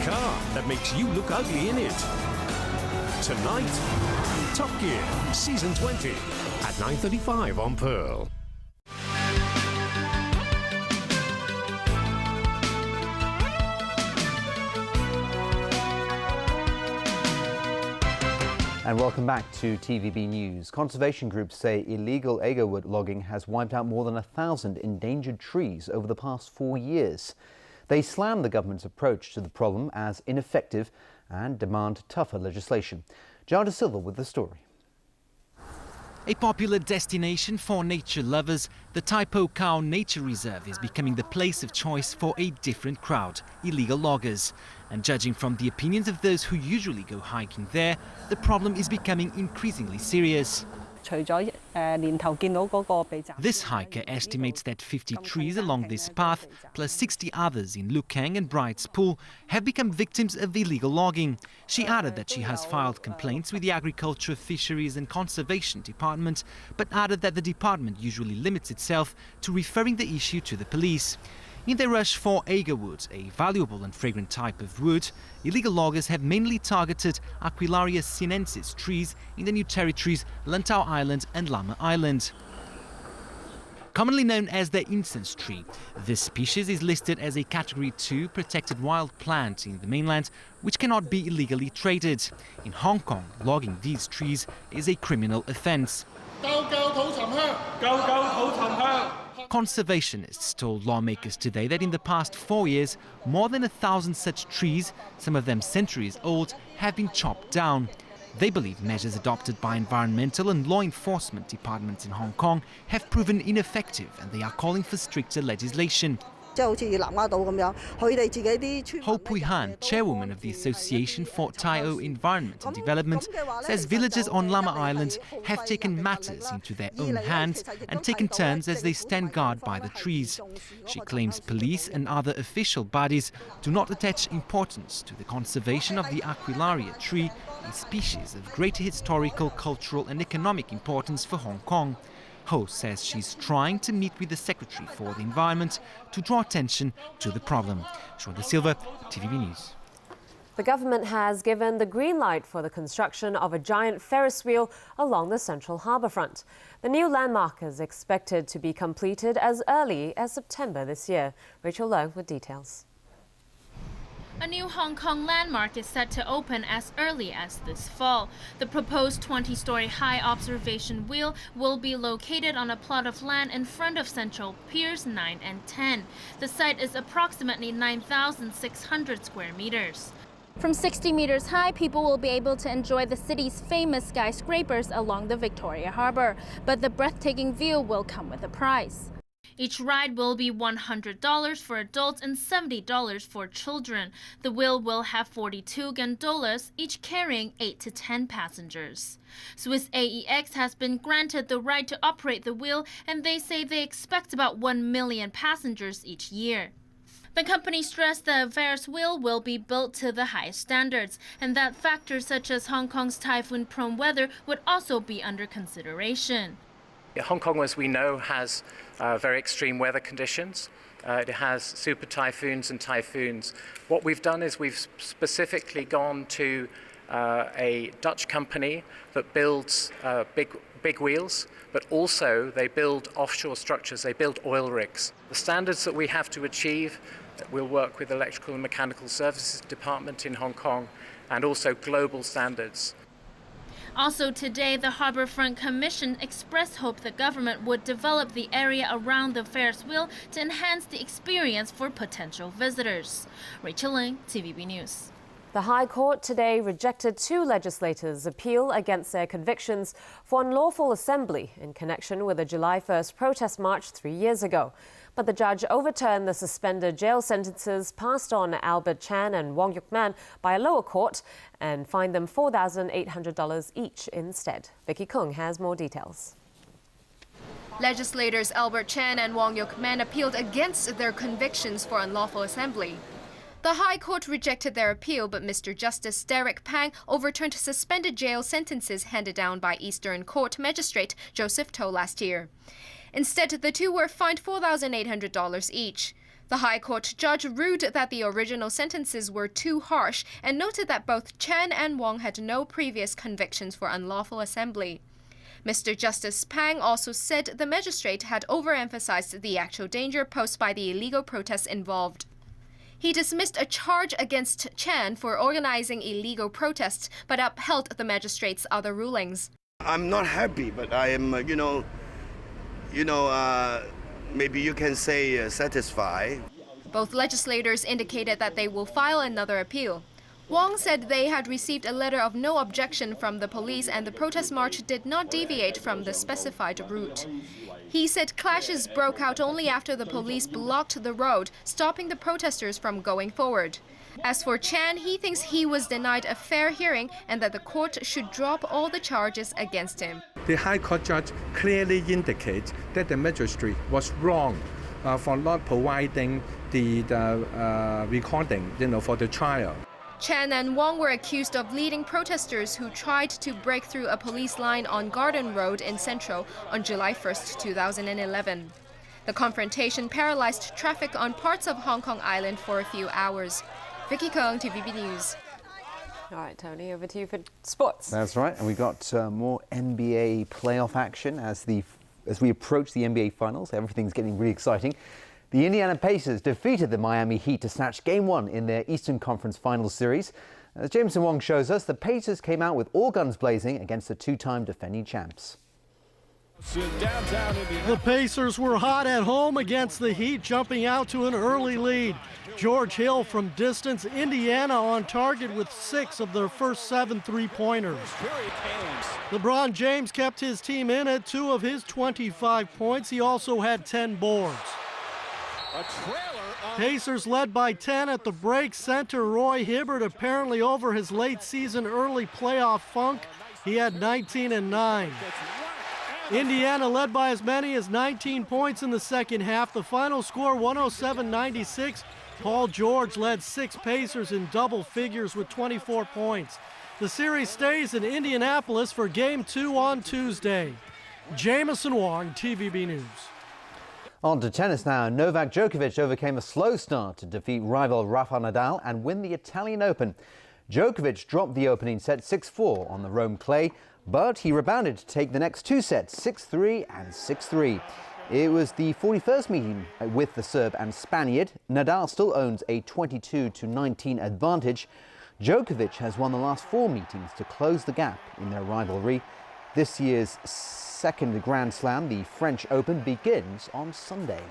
car that makes you look ugly in it. Tonight, Top Gear Season 20 at 9:35 on Pearl. And welcome back to TVB News. Conservation groups say illegal agarwood logging has wiped out more than 1,000 endangered trees over the past 4 years. They slam the government's approach to the problem as ineffective and demand tougher legislation. Jada Silva with the story. A popular destination for nature lovers, the Tai Po Khao Nature Reserve is becoming the place of choice for a different crowd, illegal loggers. And judging from the opinions of those who usually go hiking there, the problem is becoming increasingly serious. This hiker estimates that 50 trees along this path, plus 60 others in Lukang and Bright's Pool, have become victims of illegal logging. She added that she has filed complaints with the Agriculture, Fisheries and Conservation Department, but added that the department usually limits itself to referring the issue to the police. In their rush for agarwood, a valuable and fragrant type of wood, illegal loggers have mainly targeted Aquilaria sinensis trees in the new territories Lantau Island and Lama Island. Commonly known as the incense tree, this species is listed as a Category 2 protected wild plant in the mainland, which cannot be illegally traded. In Hong Kong, logging these trees is a criminal offence. Conservationists told lawmakers today that in the past 4 years, more than 1,000 such trees, some of them centuries old, have been chopped down. They believe measures adopted by environmental and law enforcement departments in Hong Kong have proven ineffective, and they are calling for stricter legislation. Ho Pui Han, chairwoman of the Association for Tai O Environment and Development, says villagers on Lama Island have taken matters into their own hands and taken turns as they stand guard by the trees. She claims police and other official bodies do not attach importance to the conservation of the Aquilaria tree, a species of great historical, cultural and economic importance for Hong Kong. Ho says she's trying to meet with the Secretary for the Environment to draw attention to the problem. Jada Silva, TVB News. The government has given the green light for the construction of a giant Ferris wheel along the central harbourfront. The new landmark is expected to be completed as early as September this year. Rachel Lowe with details. A new Hong Kong landmark is set to open as early as this fall. The proposed 20-story high observation wheel will be located on a plot of land in front of Central Piers 9 and 10. The site is approximately 9,600 square meters. From 60 meters high, people will be able to enjoy the city's famous skyscrapers along the Victoria Harbour. But the breathtaking view will come with a price. Each ride will be $100 for adults and $70 for children. The wheel will have 42 gondolas, each carrying 8 to 10 passengers. Swiss AEX has been granted the right to operate the wheel, and they say they expect about 1 million passengers each year. The company stressed the Ferris wheel will be built to the highest standards, and that factors such as Hong Kong's typhoon-prone weather would also be under consideration. Hong Kong, as we know, has very extreme weather conditions. It has super typhoons and typhoons. What we've done is we've specifically gone to a Dutch company that builds big wheels, but also they build offshore structures, they build oil rigs. The standards that we have to achieve, we'll work with the Electrical and Mechanical Services Department in Hong Kong, and also global standards. Also today, the Harbourfront Commission expressed hope the government would develop the area around the Ferris wheel to enhance the experience for potential visitors. Rachel Ling, TVB News. The High Court today rejected 2 legislators' appeal against their convictions for unlawful assembly in connection with a July 1st protest march 3 years ago. But the judge overturned the suspended jail sentences passed on Albert Chan and Wong Yuk Man by a lower court and fined them $4,800 each instead. Vicky Kung has more details. Legislators Albert Chan and Wong Yuk Man appealed against their convictions for unlawful assembly. The High Court rejected their appeal, but Mr. Justice Derek Pang overturned suspended jail sentences handed down by Eastern Court Magistrate Joseph To last year. Instead, the two were fined $4,800 each. The High Court judge ruled that the original sentences were too harsh and noted that both Chan and Wong had no previous convictions for unlawful assembly. Mr. Justice Pang also said the magistrate had overemphasized the actual danger posed by the illegal protests involved. He dismissed a charge against Chan for organizing illegal protests, but upheld the magistrate's other rulings. I'm not happy, but I am, maybe you can say satisfied. Both legislators indicated that they will file another appeal. Wong said they had received a letter of no objection from the police and the protest march did not deviate from the specified route. He said clashes broke out only after the police blocked the road, stopping the protesters from going forward. As for Chan, he thinks he was denied a fair hearing and that the court should drop all the charges against him. The High Court judge clearly indicates that the magistrate was wrong for not providing the recording, for the trial. Chan and Wong were accused of leading protesters who tried to break through a police line on Garden Road in Central on July 1st, 2011. The confrontation paralyzed traffic on parts of Hong Kong Island for a few hours. Vicky Kong, TVB News. All right, Tony, over to you for sports. That's right, and we got more NBA playoff action as we approach the NBA Finals. Everything's getting really exciting. The Indiana Pacers defeated the Miami Heat to snatch Game 1 in their Eastern Conference Finals series. As Jameson Wong shows us, the Pacers came out with all guns blazing against the two-time defending champs. The Pacers were hot at home against the Heat, jumping out to an early lead. George Hill from distance, Indiana on target with 6 of their first 7 three-pointers. LeBron James kept his team in at 2 of his 25 points. He also had 10 boards. Pacers led by 10 at the break. Center Roy Hibbert apparently over his late season early playoff funk. He had 19 and 9. Indiana led by as many as 19 points in the second half. The final score 107-96. Paul George led 6 Pacers in double figures with 24 points. The series stays in Indianapolis for Game 2 on Tuesday. Jameson Wong, TVB News. On to tennis now. Novak Djokovic overcame a slow start to defeat rival Rafael Nadal and win the Italian Open. Djokovic dropped the opening set 6-4 on the Rome clay, but he rebounded to take the next 2 sets 6-3 and 6-3. It was the 41st meeting with the Serb and Spaniard. Nadal still owns a 22-19 advantage. Djokovic has won the last 4 meetings to close the gap in their rivalry. This year's second Grand Slam, the French Open, begins on Sunday.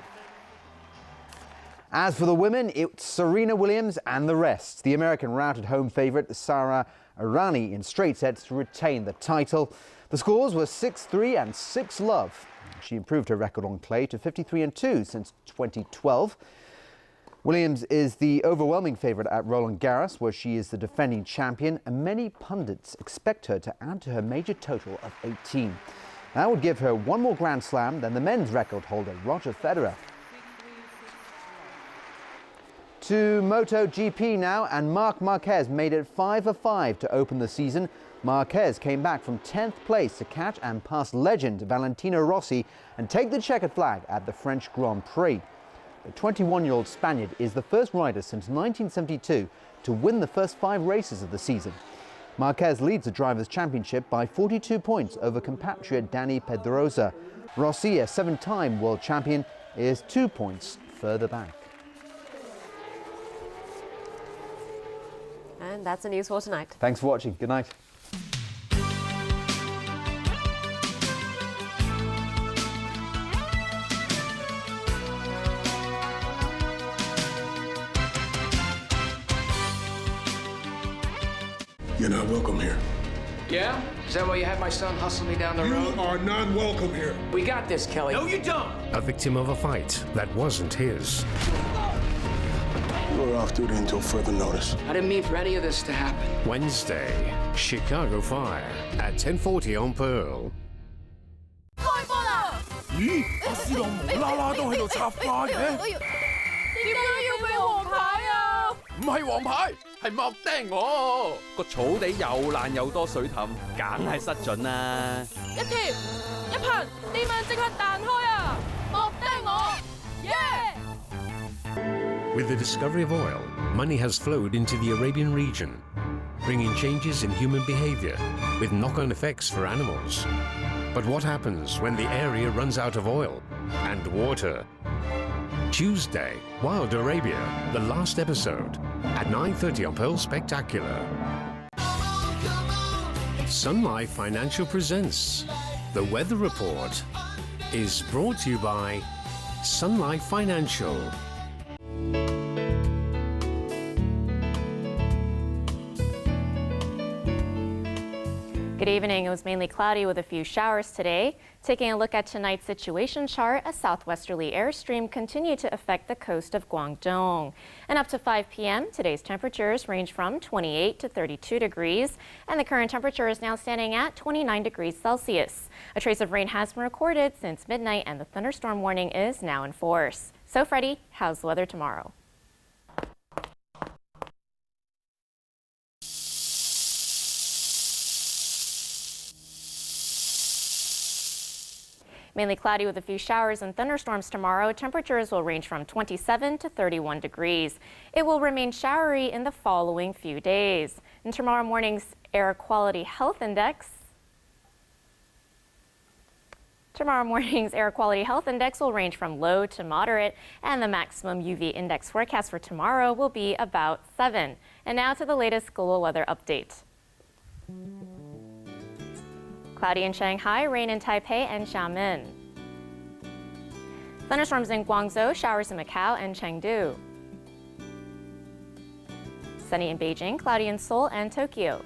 As for the women, it's Serena Williams and the rest. The American routed home favourite Sara Errani in straight sets to retain the title. The scores were 6-3 and 6-love. She improved her record on clay to 53-2 since 2012. Williams is the overwhelming favourite at Roland Garros, where she is the defending champion, and many pundits expect her to add to her major total of 18. That would give her 1 more Grand Slam than the men's record holder, Roger Federer. To MotoGP now, and Marc Marquez made it 5 of 5 to open the season. Marquez came back from 10th place to catch and pass legend Valentino Rossi and take the checkered flag at the French Grand Prix. The 21-year-old Spaniard is the first rider since 1972 to win the first 5 races of the season. Marquez leads the Drivers' Championship by 42 points over compatriot Dani Pedrosa. Rossi, a 7-time world champion, is 2 points further back. And that's the news for tonight. Thanks for watching. Good night. You're not welcome here. Yeah? Is that why you had my son hustle me down the road? You are not welcome here. We got this, Kelly. No, you don't. A victim of a fight that wasn't his. You were off duty until further notice. I didn't mean for any of this to happen. Wednesday, Chicago Fire at 10:40 on Pearl. 咦？我試到無啦啦都喺度插花嘅。點解要俾黃牌啊？唔係黃牌，係莫釘我。個草地又爛又多水氹，梗係失準啦。一貼一噴，啲蚊即刻彈開啊！莫釘我，耶！ With the discovery of oil, money has flowed into the Arabian region, bringing changes in human behavior with knock-on effects for animals. But what happens when the area runs out of oil and water? Tuesday, Wild Arabia, the last episode, at 9:30 on Pearl Spectacular. Sun Life Financial presents The Weather Report is brought to you by Sun Life Financial. Good evening. It was mainly cloudy with a few showers today. Taking a look at tonight's situation chart, a southwesterly airstream continued to affect the coast of Guangdong. And up to 5 p.m., today's temperatures range from 28 to 32 degrees, and the current temperature is now standing at 29 degrees Celsius. A trace of rain has been recorded since midnight, and the thunderstorm warning is now in force. So, Freddie, how's the weather tomorrow? Mainly cloudy with a few showers and thunderstorms tomorrow. Temperatures will range from 27 to 31 degrees. It will remain showery in the following few days. And tomorrow morning's air quality health index will range from low to moderate, and the maximum UV index forecast for tomorrow will be about 7. And now to the latest global weather update. Cloudy in Shanghai, rain in Taipei and Xiamen. Thunderstorms in Guangzhou, showers in Macau and Chengdu. Sunny in Beijing, cloudy in Seoul and Tokyo.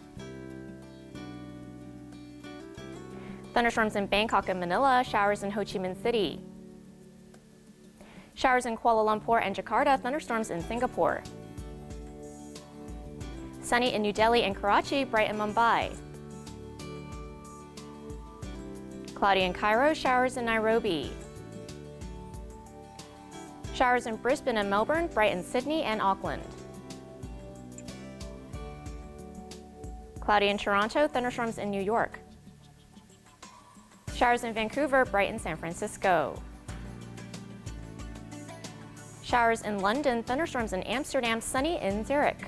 Thunderstorms in Bangkok and Manila, showers in Ho Chi Minh City. Showers in Kuala Lumpur and Jakarta, thunderstorms in Singapore. Sunny in New Delhi and Karachi, bright in Mumbai. Cloudy in Cairo, showers in Nairobi. Showers in Brisbane and Melbourne, bright in Sydney and Auckland. Cloudy in Toronto, thunderstorms in New York. Showers in Vancouver, bright in San Francisco. Showers in London, thunderstorms in Amsterdam, sunny in Zurich.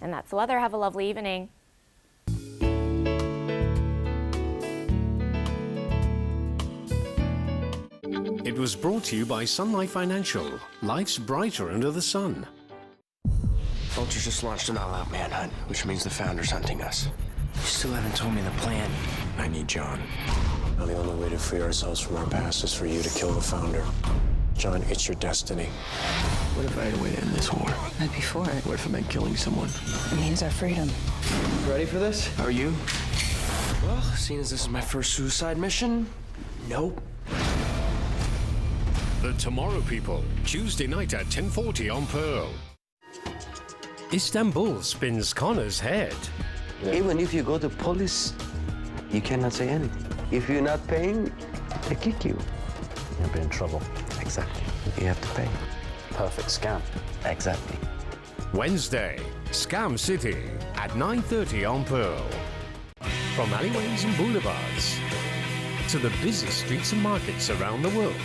And that's the weather. Have a lovely evening. It was brought to you by Sun Life Financial. Life's brighter under the sun. Vultures just launched an all-out manhunt, which means the Founder's hunting us. You still haven't told me the plan. I need John. Now the only way to free ourselves from our past is for you to kill the Founder. John, it's your destiny. What if I had a way to end this war? I'd be for it. What if it meant killing someone? It means our freedom. Ready for this? Are you? Well, seeing as this is my first suicide mission, nope. The Tomorrow People, Tuesday night at 10:40 on Pearl. Istanbul spins Connor's head. Even if you go to police, you cannot say anything. If you're not paying, they kick you. You'll be in trouble. Exactly. You have to pay. Perfect scam. Exactly. Wednesday, Scam City at 9:30 on Pearl. From alleyways and boulevards to the busy streets and markets around the world,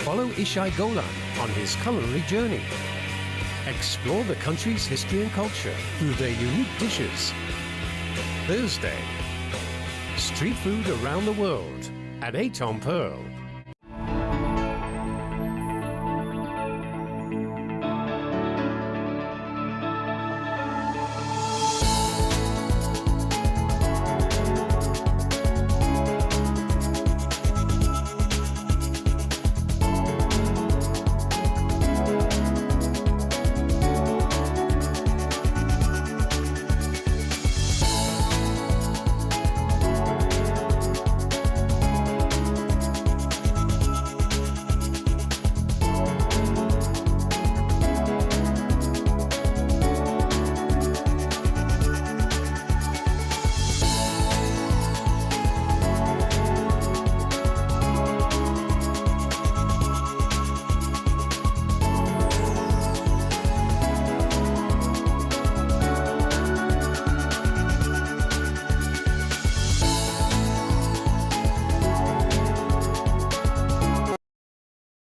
follow Ishai Golan on his culinary journey. Explore the country's history and culture through their unique dishes. Thursday, street food around the world at 8 on Pearl.